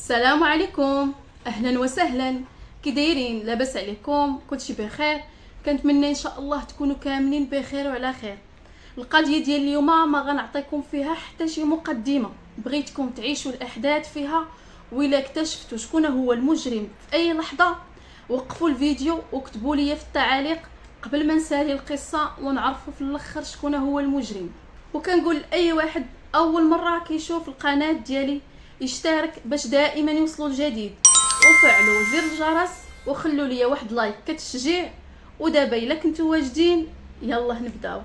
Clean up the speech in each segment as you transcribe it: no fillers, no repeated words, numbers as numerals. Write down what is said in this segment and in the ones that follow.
السلام عليكم، اهلا وسهلا. كي دايرين؟ لاباس عليكم؟ كلشي بخير؟ كنتمنى ان شاء الله تكونوا كاملين بخير وعلى خير. القضيه ديال اليوم ما غنعطيكم فيها حتى شي مقدمه، بغيتكم تعيشوا الاحداث فيها، وإلا اكتشفتوا شكون هو المجرم في اي لحظه وقفوا الفيديو وكتبوا لي في التعاليق قبل ما نسالي القصه ونعرفوا في الاخر شكون هو المجرم. وكنقول لاي واحد اول مره كيشوف القناه ديالي يشترك باش دائما يوصلوا الجديد، وفعلوا زر الجرس وخلوا لي واحد لايك كتشجيع. ودابا الا كنتو واجدين يلا نبداو.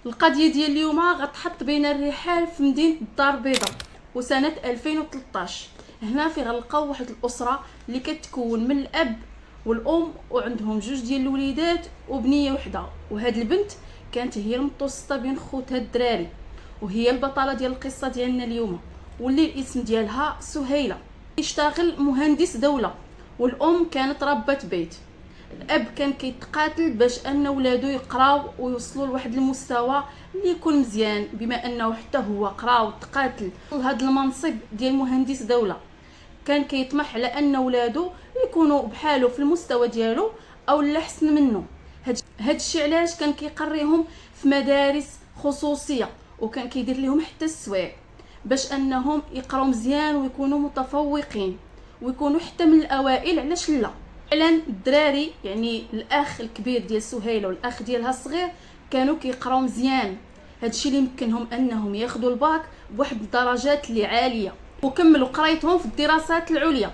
القضيه ديال اليوم غتحط بين الرحال في مدينه الدار البيضاء وسنه 2013. هنا في غنلقاو واحد الاسره اللي كتكون من الاب والام وعندهم جوج ديال الوليدات وبنيه وحده، وهاد البنت كانت هي المتوسطه بين خوتها الدراري، وهي البطله ديال القصه ديالنا اليوم، واللي الاسم ديالها سهيله. يشتغل مهندس دوله، والام كانت ربة بيت. الاب كان كيتقاتل باش ان ولادو يقراو ويوصلوا لواحد المستوى اللي يكون مزيان، بما انه حتى هو قرا وتقاتل لهذا المنصب ديال مهندس دوله. كان كيطمح على ان ولادو يكونوا بحاله في المستوى ديالو او لا احسن منه. هاد الشيء علاش كان كيقريهم في مدارس خصوصيه، وكان كيدير لهم حتى السوايع باش انهم يقراو مزيان ويكونوا متفوقين ويكونوا حتى من الاوائل. علاش لا؟ فعلا الدراري يعني الاخ الكبير ديال سهيله والاخ ديالها الصغير كانوا كيقراو مزيان، هادشي اللي يمكنهم انهم ياخذوا الباك بواحد الدرجات اللي عاليه وكملوا قرايتهم في الدراسات العليا.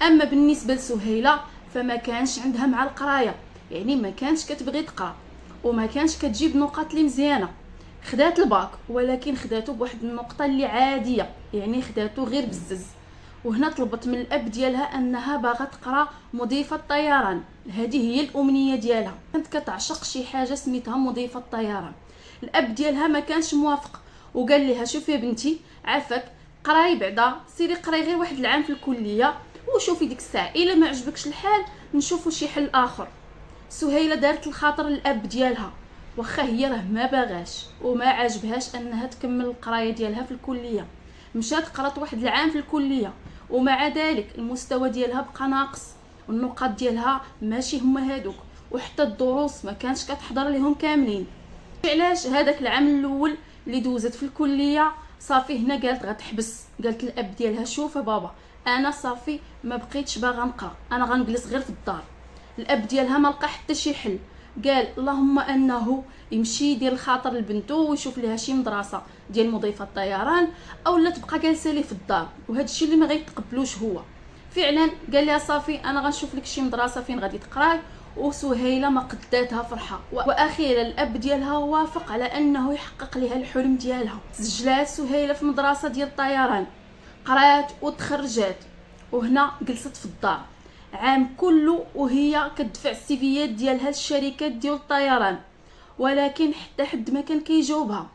اما بالنسبه لسهيله فما كانش عندها مع القرايه، يعني ما كانش كتبغي تقرا وما كانش كتجيب نقاط اللي مزيانه. خدات الباك ولكن خداتو بواحد النقطه اللي عاديه، يعني خداتو غير بزز. وهنا طلبت من الاب ديالها انها باغا تقرا مضيفه الطيران، هذه هي الامنيه ديالها، كانت كتعشق شي حاجه سميتها مضيفه الطيران. الاب ديالها ما كانش موافق وقال لها شوفي يا بنتي عافاك قراي بعدا، سيري قراي غير واحد العام في الكليه وشوفي ديك الساعه الا ما عجبكش الحال نشوفوا شي حل اخر. سهيله دارت الخاطر الاب ديالها، واخا هي راه ما باغاش وما عاجبهاش انها تكمل القرايه ديالها في الكليه. مشات قرات واحد العام في الكليه، ومع ذلك المستوى ديالها بقى ناقص والنقاط ديالها ماشي هما هادوك، وحتى الدروس ما كانش كتحضر لهم كاملين. علاش هذاك العام الاول اللي دوزت في الكليه صافي هنا قالت غتحبس. قالت للاب ديالها شوف بابا انا صافي ما بقيتش باغا نقرا، انا غنجلس غير في الدار. الاب ديالها ما لقى حتى شي حل، قال اللهم انه يمشي يدير الخاطر لبنته ويشوف لها شي مدرسه ديال مضيفه الطيران او لا تبقى جالسه ليه في الدار، وهذا الشيء اللي ما غيتقبلوش هو. فعلا قال لها صافي انا غنشوف لك شي مدرسه فين غادي تقراي. وسهيله ما قداتها فرحه، واخيرا الاب ديالها وافق على انه يحقق لها الحلم ديالها. سجلات سهيله في مدرسه ديال الطيران، قرات وتخرجات، وهنا جلست في الدار عام كله وهي كتدفع السيفيات ديالها للشركات ديال الطيران، ولكن حتى حد ما كان كيجاوبها.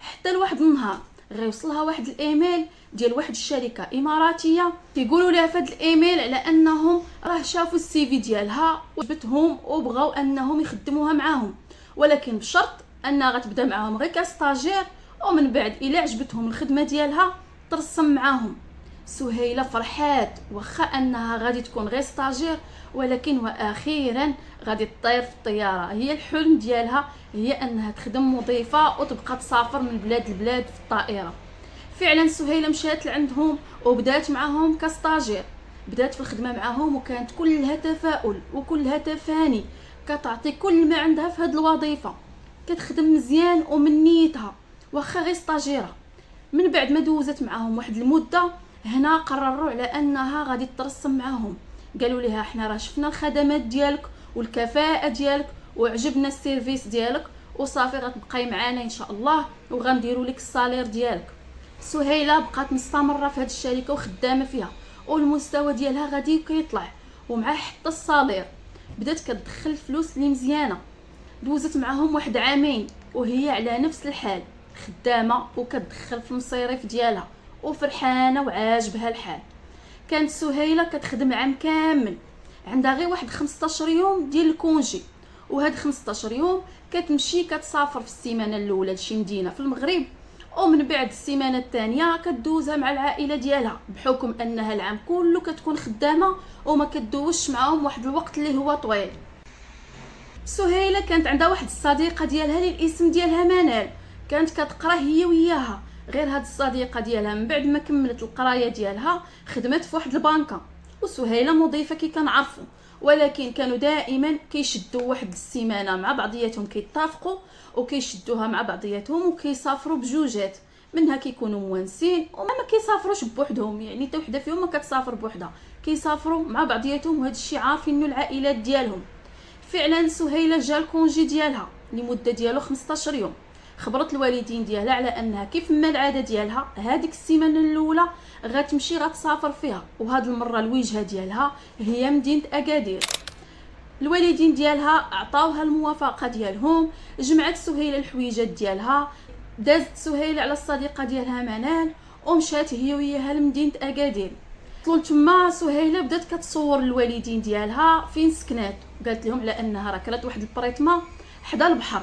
حتى لواحد النهار غيوصلها واحد الايميل ديال واحد الشركه اماراتيه كيقولوا لها في هذا الايميل على انهم راه شافوا السي في ديالها وعجبتهم وبغاو انهم يخدموها معاهم، ولكن بشرط انها غتبدا معاهم غير كاستاجير، ومن بعد الا عجبتهم الخدمه ديالها ترسم معاهم. سهيله فرحات واخا انها غادي تكون غير ستاجير، ولكن واخيرا غادي تطير في الطياره. هي الحلم ديالها هي انها تخدم مضيفه وتبقى تسافر من بلاد لبلاد في الطائره. فعلا سهيله مشات لعندهم وبدات معاهم كستاجير، بدات في الخدمه معاهم وكانت كلها تفاؤل وكلها تفاني، كتعطي كل ما عندها في هذه الوظيفه، كتخدم مزيان ومن نيتها واخا غير ستاجيره. من بعد ما دوزت معاهم واحد المده هنا قرروا على انها غادي ترسم معاهم. قالوا لها احنا راه شفنا الخدمات ديالك والكفاءه ديالك وعجبنا السيرفيس ديالك، وصافي غتبقاي معانا ان شاء الله وغنديروا لك الصالير ديالك. سهيله بقات مستمره في هذه الشركه وخدامه فيها، والمستوى ديالها غادي كيطلع ومع حتى الصالير. بدات كتدخل فلوس اللي مزيانه. دوزت معاهم واحد عامين وهي على نفس الحال، خدامه وكتدخل في المصاريف ديالها وفرحانه وعاجبها الحال. كانت سهيله كتخدم عام كامل، عندها غير واحد 15 يوم ديال الكونجي، وهاد 15 يوم كتمشي كتسافر في السيمانه الاولى لشي مدينه في المغرب، ومن بعد السيمانه الثانيه كدوزها مع العائله ديالها، بحكم انها العام كله كتكون خدامه وما كدوش معاهم واحد الوقت اللي هو طويل. سهيله كانت عندها واحد الصديقه ديالها اللي الاسم ديالها منال، كانت كتقرا هي وياها. غير هاد الصديقه ديالها من بعد ما كملت القرايه ديالها خدمت في واحد البنكه، وسهيله مضيفه كي كنعرفوا، ولكن كانوا دائما كيشدوا واحد السيمانه مع بعضياتهم كيتفقوا وكيشدوها مع بعضياتهم وكيسافروا بجوجات، منها كيكونوا موانسين وما كيسافروش بوحدهم، يعني حتى وحده فيهم ما كتسافر بوحدها، كيسافروا مع بعضياتهم، وهذا الشيء عارفينه العائلات ديالهم. فعلا سهيله جا الكونجي ديالها لمده ديالو 15 يوم، خبرت الوالدين ديالها على انها كيف ما العاده ديالها هذيك السيمانه الاولى غتمشي غتسافر فيها، وهاد المره الوجهه ديالها هي مدينه اكادير. الوالدين ديالها عطاوها الموافقه ديالهم، جمعت سهيله الحويجات ديالها، دازت سهيله على الصديقه ديالها منال ومشات هي وياها لمدينه اكادير. وصلوا تما سهيله بدات كتصور الوالدين ديالها فين سكنات، قالت لهم على انها راه كرات واحد البريطمه حدا البحر،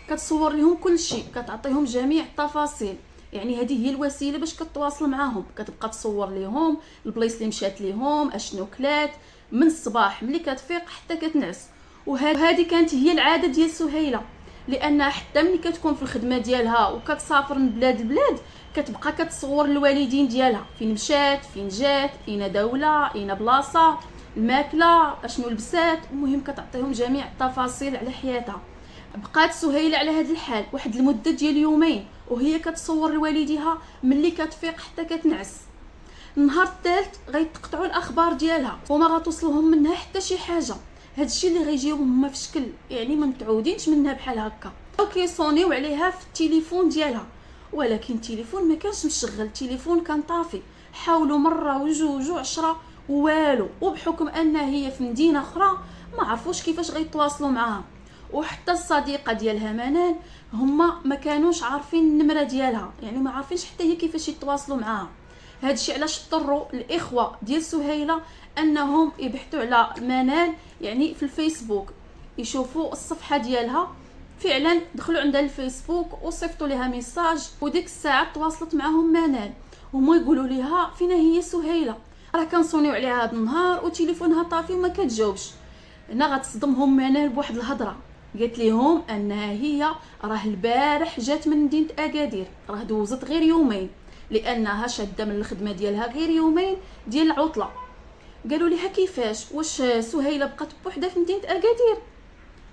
كتصور لهم كل شيء، كتعطيهم جميع التفاصيل، يعني هذه هي الوسيله باش كتواصل معاهم، كتبقى تصور لهم البلايص اللي مشات ليهم، اشنو كلات من الصباح ملي كتفيق حتى كتنعس. وهذه كانت هي العاده ديال سهيله، لانها حتى ملي كتكون في الخدمه ديالها وكتسافر من بلاد لبلاد كتبقى كتصور الوالدين ديالها فين مشات فين جات، اين دوله اين بلاصه، الماكله اشنو لبسات، المهم كتعطيهم جميع التفاصيل على حياتها. بقات سهيله على هذا الحال واحد المده ديال يومين وهي كتصور لوالديها ملي كتفيق حتى كتنعس. النهار الثالث غيتقطعوا الاخبار ديالها وما غتوصلهم منها حتى شي حاجه، هذا الشيء اللي غيجيهم هما في شكل يعني ما متعودينش منها بحال هكا، وكيصونيو عليها في التليفون ديالها، ولكن التليفون ما كانش مشغل، التليفون كان طافي، حاولوا مره وجوج وعشرة والو، وبحكم انها هي في مدينه اخرى ما عرفوش كيفاش غيتواصلوا معاها. وحتى الصديقه ديالها منال هما ما كانوش عارفين النمره ديالها، يعني ما عارفينش حتى هي كيفاش يتواصلوا معاها. هذا الشيء علاش اضطروا الاخوه ديال سهيله انهم يبحثوا على منال يعني في الفيسبوك، يشوفوا الصفحه ديالها. فعلا دخلوا عندها الفيسبوك وصيفطوا لها ميساج، وديك الساعه تواصلت معهم منال، هما يقولوا لها فينا هي سهيله، راه كنصونيو عليها هذا النهار وتليفونها طافي وما كتجاوبش. هنا غتصدمهم منال بواحد الهضره، قالت لهم انها هي راه البارح جات من مدينه اكادير، راه دوزت غير يومين لانها شاده من الخدمه ديالها غير يومين ديال العطله. قالوا لها كيفاش، واش سهيله بقات بوحدها في مدينه اكادير؟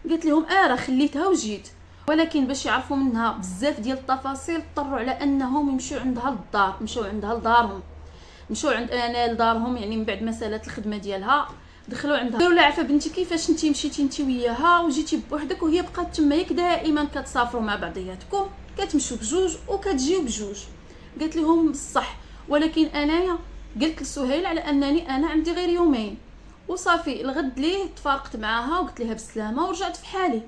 قالت لهم راه خليتها وجيت، ولكن باش يعرفوا منها بزاف ديال التفاصيل اضطروا على انهم يمشوا عندها للدار، مشاو عندها لدارهم، مشاو عند انا لدارهم، يعني من بعد ما سالات الخدمه ديالها دخلوا عندها قالوا لها عفا بنتي كيفاش انتي مشيتي انتي وياها وجيتي بوحدك وهي بقات تما، ياك دائما كتسافروا مع بعضياتكم، كتمشوا بجوج وكتجيو بجوج؟ قالت لهم بصح، ولكن انايا قلت لسهيل على انني انا عندي غير يومين وصافي، الغد ليه تفارقت معاها وقلت لها بالسلامه ورجعت في حالي.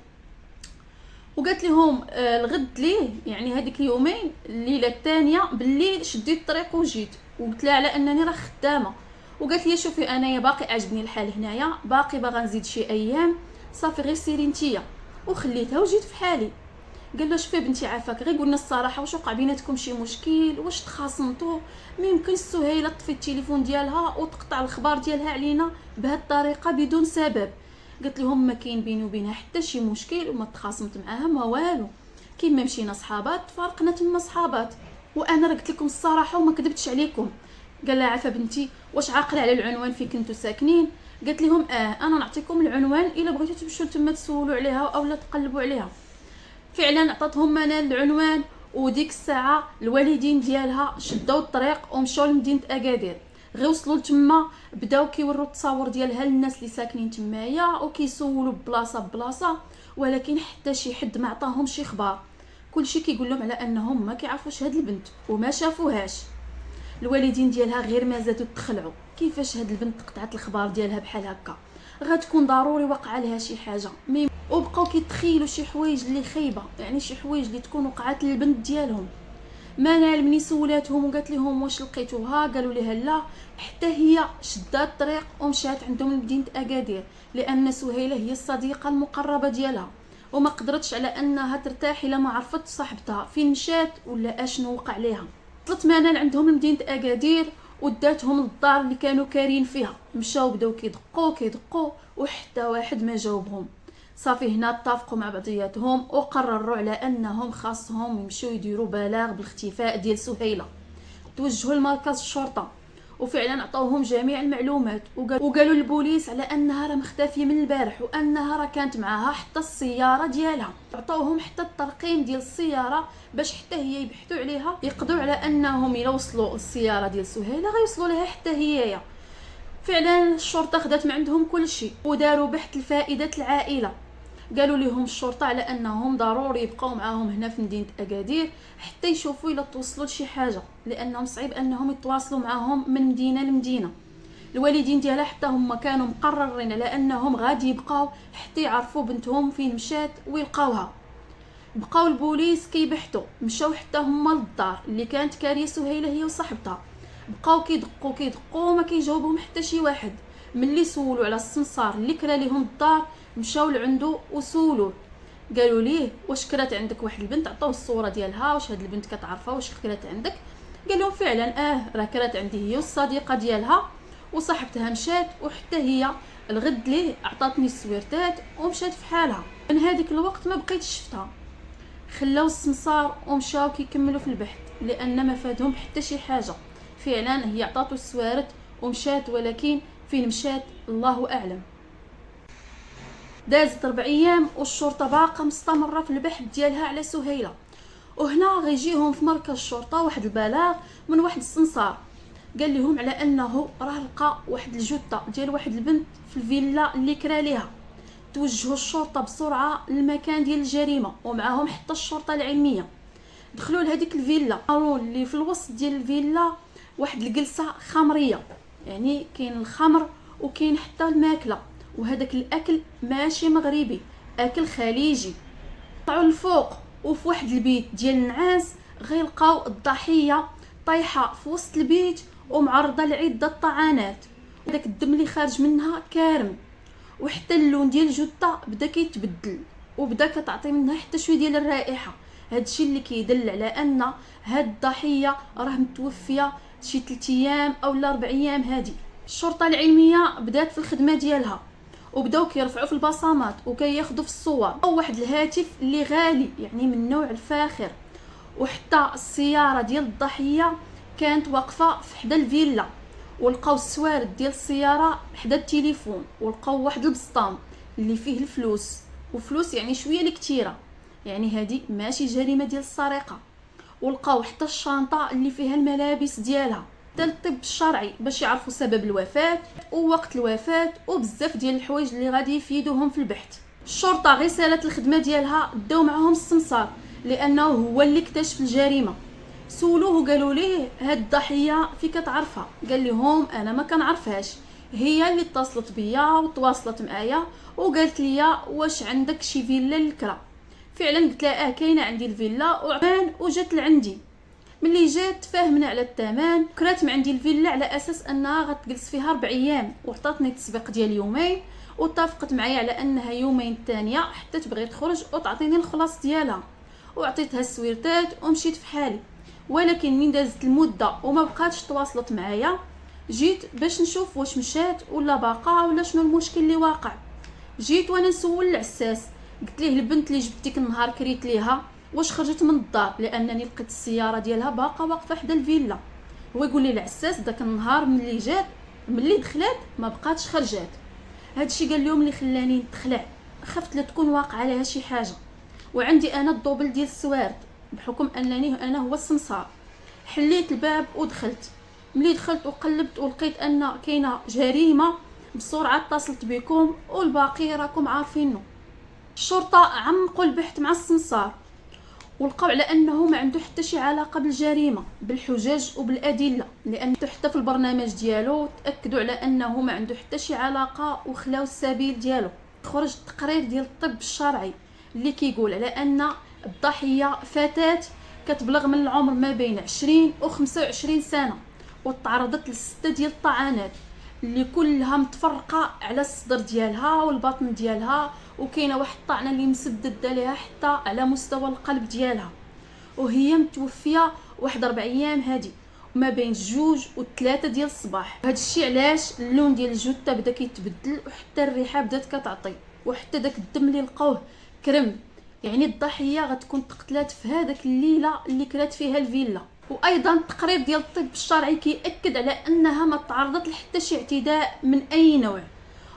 وقالت لهم الغد ليه يعني هذيك اليومين الليله الثانيه بالليل شديت الطريق وجيت، وقلت لها على انني راه خدامه، وقالت لي شوفي انايا باقي عجبني الحال هنايا، باقي باغا نزيد شي ايام، صافي غير سيري نتيا، وخليتها وجيت في حالي. قال له شوفي بنتي عافاك غير قلنا الصراحه، واش وقع بيناتكم شي مشكل، واش تخاصمتوا؟ ما يمكنش سهيله تطفي التليفون ديالها وتقطع الاخبار ديالها علينا بهذه الطريقه بدون سبب. قلت لهم ما كاين بيني وبينها حتى شي مشكل وما تخاصمت معاها ما والو، كيما مشينا صحابات تفارقنا تما صحابات، وانا راه قلت لكم الصراحه وما كذبتش عليكم. قال لها عافا بنتي واش عاقله على العنوان فين كنتو ساكنين؟ قالت لهم انا نعطيكم العنوان الا بغيتو تمشيو تما تسولوا عليها اولا تقلبوا عليها. فعلا عطاتهم منال العنوان، وديك الساعه الوالدين ديالها شدوا الطريق ومشاو لمدينه اكادير. غير وصلوا لتما بداو كيوروا التصاور ديالها للناس اللي ساكنين تمايا وكيسولوا ببلاصه ببلاصه، ولكن حتى شي حد ما عطاهم شي خبر، كلشي كيقول لهم على انهم ما كيعرفوش هاد البنت وما شافوهاش. الوالدين ديالها غير ما زادوا تخلعوا، كيفاش هاد البنت قطعت الخبار ديالها بحال هكا، غتكون ضروري وقع لها شي حاجه. وبقاو كيتخيلوا شي حوايج اللي خايبه، يعني شي حوايج اللي تكون وقعات للبنت ديالهم. منال مني سولاتهم وقالت لهم واش لقيتوها، قالوا لها لا، حتى هي شدات الطريق ومشات عندهم لمدينه اكادير، لان سهيله هي الصديقه المقربه ديالها، وما قدرتش على انها ترتاح الا ما عرفت صاحبتها فين مشات ولا اشنو وقع ليها. وصلت معنا لعندهم لمدينه اكادير وداتهم للدار اللي كانوا كارين فيها. مشاو بداو كيدقوا وحتى واحد ما جاوبهم. صافي هنا اتفقوا مع بعضياتهم وقرروا على انهم خاصهم يمشيو يديروا بلاغ بالاختفاء ديال سهيله. توجهوا لمركز الشرطه وفعلا عطاوهم جميع المعلومات وقالوا للبوليس على انها راه مختفيه من البارح وانها راه كانت معها حتى السياره ديالها. عطاوهم حتى الترقيم ديال السياره باش حتى هي يبحثوا عليها يقدروا على انهم الى وصلوا للسياره ديال سهيله غيوصلوا لها حتى هي. فعلا الشرطه خدات من عندهم كل شيء وداروا بحث لفائده العائله. قالوا لهم الشرطه على انهم ضروري يبقاو معاهم هنا في مدينه اكادير حتى يشوفوا الا توصلوا لشي حاجه، لانهم صعيب انهم يتواصلوا معاهم من مدينه لمدينه. الوالدين ديالها حتى هما كانوا مقررين على انهم غادي يبقاو حتى يعرفوا بنتهم فين مشات ويلقاوها. بقاو البوليس كيبحثوا، مشاو حتى هما للدار اللي كانت كاريه سهيله هي وصاحبتها. بقاو كيدقوا وما كيجاوبهم حتى شي واحد. ملي سولوا على السمسار اللي كرا ليهم الدار مشاو لعندو وسولوه. قالوا ليه واش كرات عندك واحد البنت؟ عطاو الصوره ديالها، واش هاد البنت كتعرفها واش كرات عندك؟ قال لهم فعلا راه كرات عندي هي والصديقه ديالها وصاحبتها مشات وحتى هي الغد ليه عطاتني السويرتات ومشات في حالها. من هذيك الوقت ما بقيتش شفتها. خلاو السمسار ومشاو كيكملوا في البحث لان ما فادهم حتى شي حاجه. فعلا هي عطاتو السوارت ومشات، ولكن فين مشات الله اعلم. دازت 4 ايام والشرطه باقا مستمره في البحث ديالها على سهيله. وهنا غيجيهم في مركز الشرطه واحد البلاغ من واحد السمسار قال لهم على انه راه لقى واحد الجثه ديال واحد البنت في الفيلا اللي كرا ليها. توجهوا الشرطه بسرعه للمكان ديال الجريمه ومعاهم حتى الشرطه العلميه. دخلوا لهذيك الفيلا اللي في الوسط ديال الفيلا واحد الجلسه خمريه، يعني كاين الخمر وكاين حتى الماكله، وهذاك الاكل ماشي مغربي، اكل خليجي. طلعوا الفوق وفي واحد البيت ديال النعاس غيلقاو الضحيه طايحه في وسط البيت ومعرضه لعده طعنات. داك الدم اللي خارج منها كارم، وحتى اللون ديال الجثه بدا كيتبدل وبدا كتعطي منها حتى شويه ديال الرائحه. هادشي اللي كيدل على ان هاد الضحيه راه متوفيه شي 3 ايام او 4 ايام. هادي الشرطه العلميه بدات في الخدمه ديالها وبداو كيرفعوا في البصمات وكياخذوا في الصور. او واحد الهاتف اللي غالي يعني من نوع الفاخر، وحتى السياره ديال الضحيه كانت واقفه في حدا الفيلا، ولقاو السوارد ديال السياره حدا التليفون، ولقاو واحد البسطام اللي فيه الفلوس، وفلوس يعني شويه اللي كثيره، يعني هذه ماشي جريمه ديال السرقه. ولقاو حتى الشنطه اللي فيها الملابس ديالها، حتى الطب الشرعي باش يعرفوا سبب الوفاه ووقت الوفاه وبزاف ديال الحوايج اللي غادي يفيدوهم في البحث. الشرطه غير سالت الخدمه ديالها داو معاهم السمسار لانه هو اللي اكتشف الجريمه. سولوه وقالوا ليه هاد الضحيه فيك تعرفها؟ قال لهم انا ما كنعرفهاش، هي اللي اتصلت بيا وتواصلت معايا وقالت لي واش عندك شي فيلا للكرا. فعلا قلت لها كاينه عندي الفيلا وجات لعندي. ملي جات تفاهمنا على الثمن، كرات من عندي الفيلا على اساس انها غتجلس فيها 4 ايام وعطاتني التسبيق ديال 2 يومين، واتفقت معايا على انها 2 يومين الثانيه حتى تبغي تخرج وتعطيني الخلاص ديالها، وعطيتها السويرتات ومشيت في حالي. ولكن من دازت المده وما بقاتش تواصلت معايا، جيت باش نشوف واش مشات ولا باقا ولا شنو المشكل اللي واقع. جيت وانا نسول العساس، قلت ليه البنت اللي جبتك النهار كريت ليها واش خرجت من الدار، لانني لقيت السياره ديالها باقا واقفه حدا الفيلا. هو يقول لي العساس داك النهار ملي دخلت ما بقاتش خرجات. هادشي قال لهم اللي خلاني نتخلع، خفت لا تكون واقعه لها شي حاجه. وعندي انا الدوبل ديال السوارد بحكم انني انا هو السمسار. حليت الباب ودخلت. ملي دخلت وقلبت ولقيت ان كاينه جريمه، بسرعه اتصلت بكم والباقي راكم عارفينه. الشرطه عمقوا البحث مع السمسار ولقاو على انه ما عنده حتى شي علاقه بالجريمه بالحجج وبالادله، لان حتى في البرنامج ديالو تاكدوا على انه ما عنده حتى شي علاقه وخلاو السبيل ديالو. خرج التقرير ديال الطب الشرعي اللي كيقول على ان الضحيه فتاه كتبلغ من العمر ما بين 20 و 25 سنه، وتعرضت ل6 ديال الطعنات. اللي كلها متفرقه على الصدر ديالها والبطن ديالها، وكاينه واحد الطعنه اللي مسدد عليها حتى على مستوى القلب ديالها، وهي متوفيه واحد 4 ايام هادي ما بين 2 و3 ديال الصباح. هذا الشيء علاش اللون ديال الجثه بدا كيتبدل، وحتى الريحه بدات كتعطي، وحتى داك الدم اللي لقوه كرم. يعني الضحيه غتكون تقتلات في هذاك الليله اللي كرات فيها الفيلا. وايضا التقرير ديال الطب الشرعي كيأكد على انها ما تعرضت لحتى شي اعتداء من اي نوع.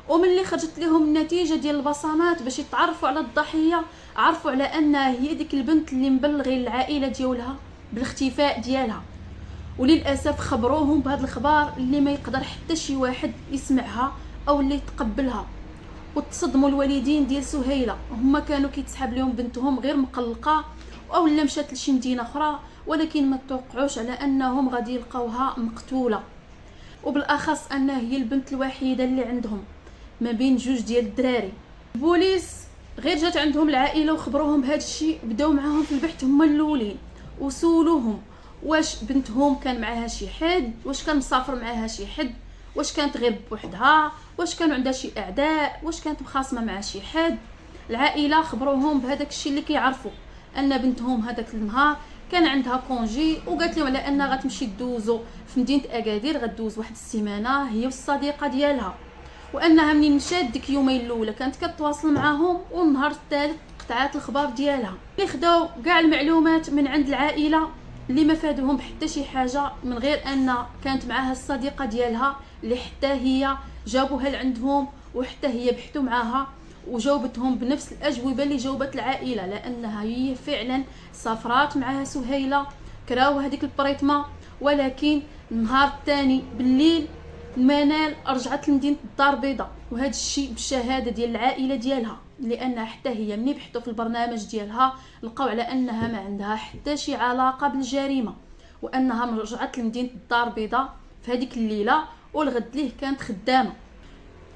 وملي خرجت لهم النتيجه ديال البصمات باش يتعرفوا على الضحيه، عرفوا على انها هي ديك البنت اللي مبلغين العائله ديالها بالاختفاء ديالها. وللاسف خبروهم بهذا الخبر اللي ما يقدر حتى شي واحد يسمعها او اللي يتقبلها. وتصدموا الوالدين ديال سهيله، هما كانوا كيتسحب لهم بنتهم غير مقلقه او لا مشات لشي مدينه اخرى، ولكن ما توقعوش على انهم غادي يلقاوها مقتوله، وبالاخص انها هي البنت الوحيده اللي عندهم ما بين 2 ديال الدراري. البوليس غير جات عندهم العائله وخبروهم بهذا الشيء، بداو معاهم في البحث هما الاولين وسولوهم واش بنتهم كان معاها شي حد، واش كان مسافر معاها شي حد، واش كانت غير بوحدها، واش كانوا عندها شي اعداء، واش كانت مخاصمه مع شي حد. العائله خبروهم بهذاك الشيء اللي كيعرفوا، ان بنتهم هذاك النهار كان عندها كونجي، وقالت لهم على انها غتمشي دوزو في مدينه اكادير، غدوز واحد السيمانه هي والصديقه ديالها، وانها منين مشات ديك يومين الاولى كانت كتواصل معاهم، والنهار الثالث قطعات الخبر ديالها. اللي خداو كاع المعلومات من عند العائله اللي ما فادوهم بحتى شي حاجه، من غير ان كانت معاها الصديقه ديالها اللي حتى هي جابوها لعندهم، وحتى هي بحثوا معاها وجاوبتهم بنفس الاجوبه اللي جاوبت العائله، لانها هي فعلا سافرات معاها سهيله، كراو هذيك البريطمه. ولكن النهار الثاني بالليل منال رجعت لمدينه الدار البيضاء، وهذا الشيء بالشهاده ديال العائله ديالها، لان حتى هي ملي بحثوا في البرنامج ديالها لقاو على انها ما عندها حتى شي علاقه بالجريمه، وانها رجعت لمدينه الدار البيضاء في هذيك الليله، والغد ليه كانت خدامه.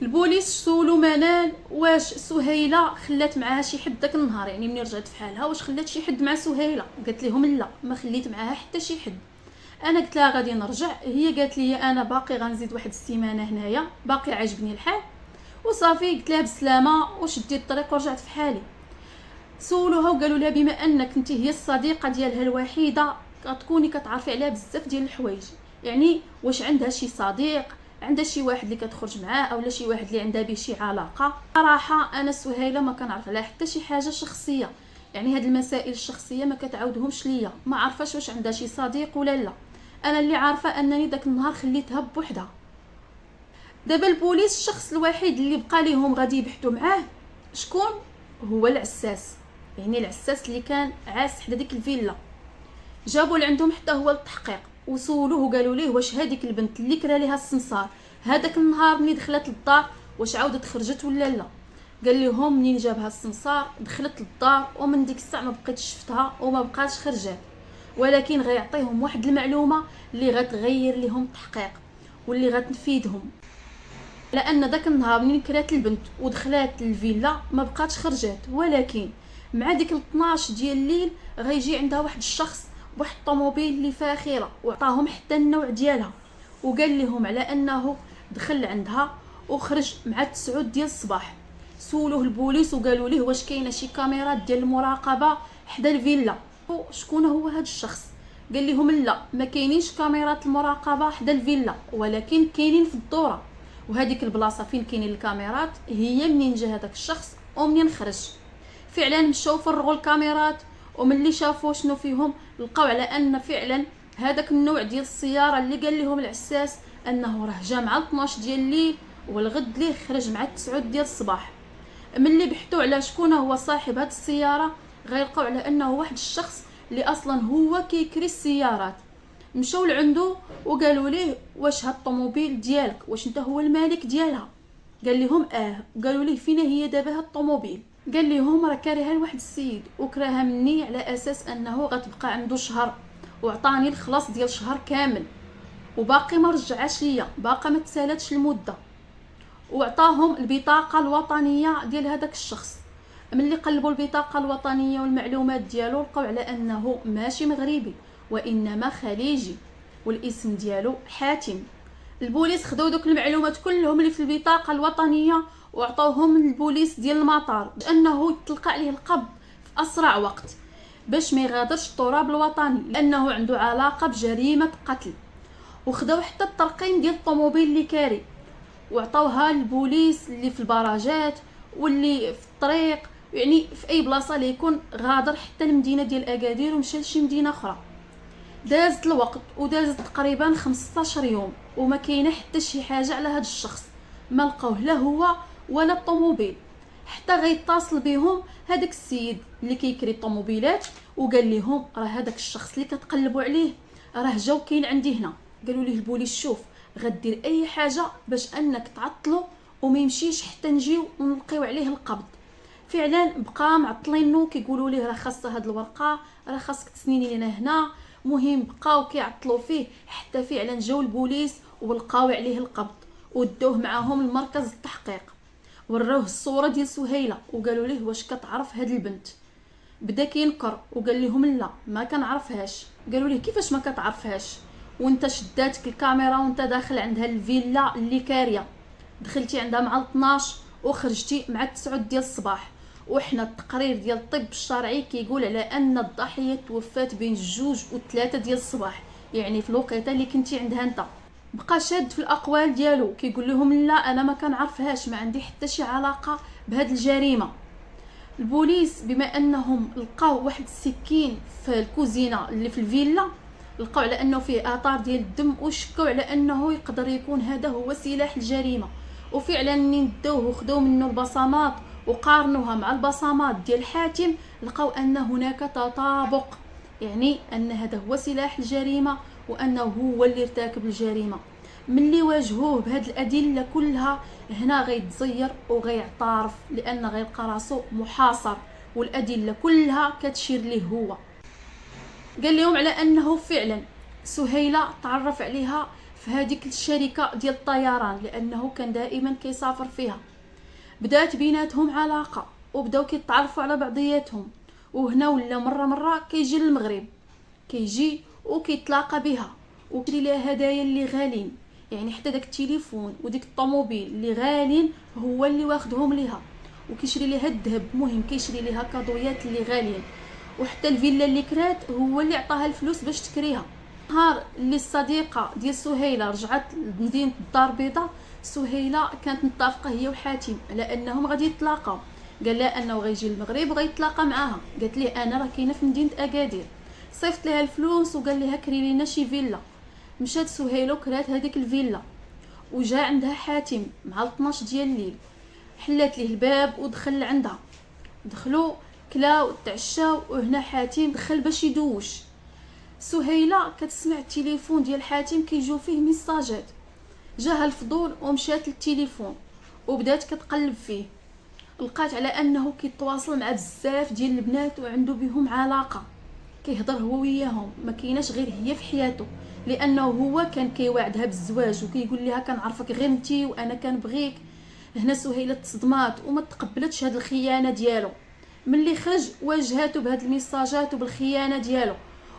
البوليس سولوا منال واش سهيله خلات معاها شي حد داك النهار، يعني ملي رجعت في حالها واش خلات شي حد مع سهيله. قالت لهم لا، ما خليت معاها حتى شي حد. انا قلت لها غادي نرجع، هي قالت لي انا باقي غنزيد واحد السيمانه هنايا، باقي عاجبني الحال وصافي. قلت لها بالسلامه وشديت الطريق ورجعت في حالي. سولوها وقالوا لها بما انك انت هي الصديقه ديالها الوحيده، كتكوني كتعرفي عليها بزاف ديال الحوايج، يعني واش عندها شي صديق، عندها شي واحد اللي كتخرج معاه، اولا شي واحد اللي عندها به شي علاقه. صراحه انا سهيله ما كنعرف عليها حتى شي حاجه شخصيه، يعني هاد المسائل الشخصيه ما كتعاودهمش ليا، ما عارفاش واش عندها شي صديق ولا لا. انا اللي عارفه انني داك النهار خليتها بوحدها. دابا البوليس الشخص الوحيد اللي بقى ليهم غادي يبحثوا معاه شكون هو؟ العساس، يعني العساس اللي كان عاس حدا ديك الفيلا. جابوا لعندهم حتى هو التحقيق وسولوه وقالوا ليه واش هذيك البنت اللي كرا ليها السمسار هذاك النهار ملي دخلت للدار واش عاودت خرجت ولا لا. قال لهم منين جابها السمسار دخلت للدار، ومن ديك الساعه ما بقيتش شفتها وما بقاش خرجت، ولكن غيعطيهم واحد المعلومه اللي غتغير لهم التحقيق واللي غتفيدهم، لان داك النهار منين كرات البنت ودخلات للفيلا ما بقاتش خرجت، ولكن مع ديك 12 ديال الليل غيجي عندها واحد الشخص بواحد الطوموبيل اللي فاخره، وعطاهم حتى النوع ديالها، وقال لهم على انه دخل عندها وخرج مع 9 ديال الصباح. سولوه البوليس وقالوا ليه واش كاينه شي كاميرات ديال المراقبه حدا الفيلا، شكون هو هذا الشخص؟ قال لهم لا، ما كاينينش كاميرات المراقبه حدا الفيلا، ولكن كاينين في الدوره، وهذيك البلاصه فين كاينين الكاميرات هي منين جا هذاك الشخص ومنين خرج. فعلا مشاو فرغوا الكاميرات، وملي شافوا شنو فيهم لقاو على ان فعلا هذاك النوع ديال السياره اللي قال لهم العساس انه راه جا مع 12 ديال الليل والغد ليه خرج مع 9 ديال الصباح. ملي بحثوا على شكون هو صاحب هذه السياره غيلقاو على انه واحد الشخص اللي اصلا هو كيكري السيارات. مشاو لعنده وقالوا ليه واش هاد الطوموبيل ديالك واش انت هو المالك ديالها؟ قال لهم وقالوا ليه فينا هي دابا هاد الطوموبيل؟ قال لهم راه كاريها لواحد السيد وكراها مني على اساس انه غتبقى عنده شهر، وعطاني الخلاص ديال شهر كامل وباقي ما رجعاش ليا، باقا ما تسالاتش المده. وعطاهم البطاقه الوطنيه ديال هذاك الشخص. ملي قلبوا البطاقه الوطنيه والمعلومات ديالو لقاو على انه ماشي مغربي وانما خليجي، والاسم ديالو حاتم. البوليس خداو دوك المعلومات كلهم اللي في البطاقه الوطنيه وعطاوهم للبوليس ديال المطار بانه يطلق عليه القبض في اسرع وقت باش ما يغادرش التراب الوطني لانه عنده علاقه بجريمه قتل. وخداو حتى الترقيم ديال الطوموبيل اللي كاري وعطاوها للبوليس اللي في البراجات واللي في الطريق، يعني في اي بلاصه اللي يكون غادر حتى المدينه ديال اكادير ومشى لشي مدينه اخرى. دازت الوقت ودازت تقريبا 15 يوم وما كاينه حتى شي حاجه على هذا الشخص، ما لقاوه لا هو ولا الطوموبيل. حتى غيتصل بهم هذاك السيد اللي كيكري الطوموبيلات وقال لهم راه هذاك الشخص اللي كتقلبوا عليه راه جاو كاين عندي هنا. قالوا ليه البوليس شوف غدير اي حاجه باش انك تعطلو وما يمشيش حتى نجيو ونلقيو عليه القبض. فعلا بقى معطلينو كيقولوا ليه راه خاصه هاد الورقه، راه خاصك تسنيني لنا هنا. مهم بقاو كيعطلوا فيه حتى فعلا جاو البوليس ولقاو عليه القبض ودوه معاهم لمركز التحقيق. وراوه الصوره ديال سهيله وقالوا ليه واش كتعرف هاد البنت؟ بدا كينكر وقال لهم لا ما كنعرفهاش. قالوا ليه كيفاش ما كتعرفهاش وانت شداتك الكاميرا وانت داخل عندها الفيلا اللي كاريه، دخلتي عندها مع 12 وخرجتي مع 9 ديال الصباح، وحنا التقرير ديال الطب الشرعي كيقول على ان الضحيه توفات بين 2 و3 ديال الصباح، يعني في الوقيته اللي كنتي عندها انت. بقى شاد في الاقوال ديالو كيقول لهم لا انا ما كنعرفهاش، ما عندي حتى شي علاقه بهاد الجريمه. البوليس بما انهم لقاو واحد السكين في الكوزينه اللي في الفيلا، لقاو على انه فيه اثار ديال الدم وشكوا على انه يقدر يكون هذا هو سلاح الجريمه. وفعلا منين داوه وخداو منه البصمات وقارنوها مع البصمات ديال حاتم لقاو ان هناك تطابق، يعني ان هذا هو سلاح الجريمه وانه هو اللي ارتكب الجريمه. ملي واجهوه بهاد الادله كلها هنا غيتزير وغيعترف لان غيلقى راسو محاصر والادله كلها كتشير ليه هو. قال لهم على انه فعلا سهيله تعرف عليها في هذيك الشركه ديال الطيران لانه كان دائما كيسافر فيها. بدات بيناتهم علاقه وبداو كيتعرفوا على بعضياتهم، وهنا ولا مره كيجي للمغرب، كيجي وكيتلاقى بها وكيشري لها هدايا اللي غالين، يعني حتى داك التليفون وديك الطوموبيل اللي غالين هو اللي واخدهم ليها، وكيشري لها الذهب، مهم كيشري لها كادويات اللي غاليين، وحتى الفيلا اللي كرات هو اللي عطاها الفلوس باش تكريها. نهار اللي الصديقه ديال سهيله رجعت لمدينه الدار البيضاء، سهيله كانت متفقه هي وحاتم على انهم غادي يتلاقاو، قال لها انه غيجي للمغرب وغيتلاقى معاها. قالت ليه انا راه كاينه في مدينه اكادير. صيفط لها الفلوس وقال لها كري لينا شي فيلا. مشات سهيله وكرات هذيك الفيلا وجا عندها حاتم مع 12 ديال الليل، حلات ليه الباب ودخل عندها، دخلوا كلاو تعشاو، وهنا حاتم دخل باش يدوش. سهيله كتسمع التليفون ديال حاتم كيجيو فيه ميساجات، جاها الفضول ومشات للتليفون وبدات كتقلب فيه، لقات على انه كيتواصل مع بزاف ديال البنات وعنده بهم علاقه، كيهضر هو وياهم، ما كايناش غير هي في حياته لانه هو كان كيوعدها بالزواج وكيقول لها كنعرفك غير انتي وانا كنبغيك. هنا سهيله تصدمات وما تقبلتش هاد الخيانه ديالو. ملي خرج واجهاته بهاد الميساجات وبالخيانه ديالو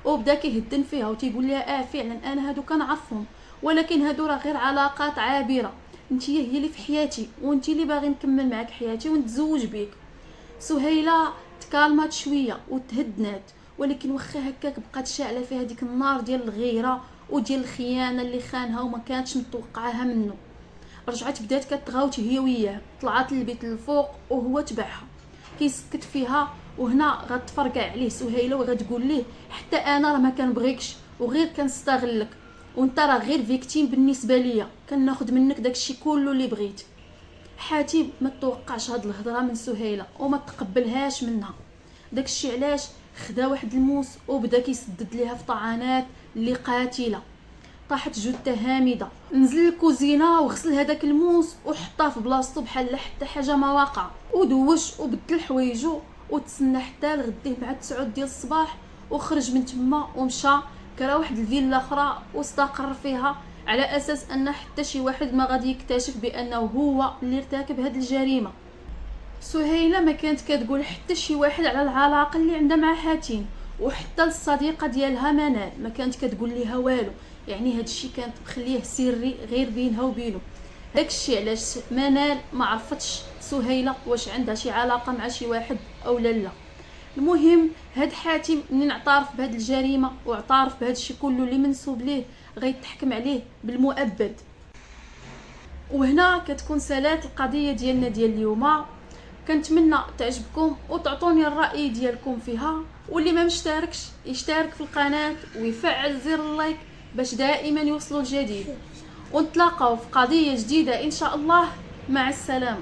وبدا كيهدن فيها وتيقول لها فعلا انا هادو كنعرفهم، ولكن هادو راه غير علاقات عابره، انتي هي اللي في حياتي وانتي اللي باغي نكمل معاك حياتي ونتزوج بيك. سهيله تكالمات شويه وتهدنات، ولكن واخا هكاك بقات شاعله فيها ديك النار ديال الغيره وديال الخيانه اللي خانها وما كانتش متوقعاها منه. رجعت بدات كتغاوت هي وياه، طلعت للبيت الفوق وهو تبعها كيسكت فيها، وهنا غتفرقع عليه سهيله وغتقول ليه حتى انا راه ما كنبغيكش وغير كنستغلك، وانت راه غير فيكتيم بالنسبه ليا، كناخذ منك داكشي كله اللي بغيت. حاتم ما توقعش هاد الهضره من سهيله وما تقبلهاش منها، داكشي علاش خدا واحد الموس وبدا كيسدد ليها في طعنات اللي قاتله. طاحت جثه هامده، نزل الكوزينه وغسل هذاك الموس وحطاه في بلاصتو بحال حتى حاجه ما واقع، ودوش وبدل حوايجو وتسنى حتى لغديه مع 9 ديال الصباح، وخرج من تما ومشى كرا واحد الفيلا اخرى واستقر فيها على اساس ان حتى شي واحد ما غادي يكتشف بانه هو اللي ارتكب هذه الجريمه. سهيله ما كانت كتقول حتى شي واحد على العلاقه اللي عندها مع حاتم، وحتى الصديقه ديالها منال ما كانت كتقول ليها والو، يعني هذا الشيء كانت مخليه سري غير بينها وبينه. هذاك الشيء علاش منال ما عرفتش سهيله واش عندها شي علاقه مع شي واحد او لا. المهم هاد حاتم منين اعترف بهاد الجريمه واعترف بهاد الشيء كله اللي منسوب ليه غيتحكم عليه بالمؤبد. وهنا كتكون سالات القضيه ديالنا ديال اليوم. كنتمنى تعجبكم وتعطوني الراي ديالكم فيها، واللي ما مشتركش يشترك في القناه ويفعل زر اللايك باش دائما يوصلوا الجديد. ونتلاقاو في قضيه جديده ان شاء الله. مع السلامه.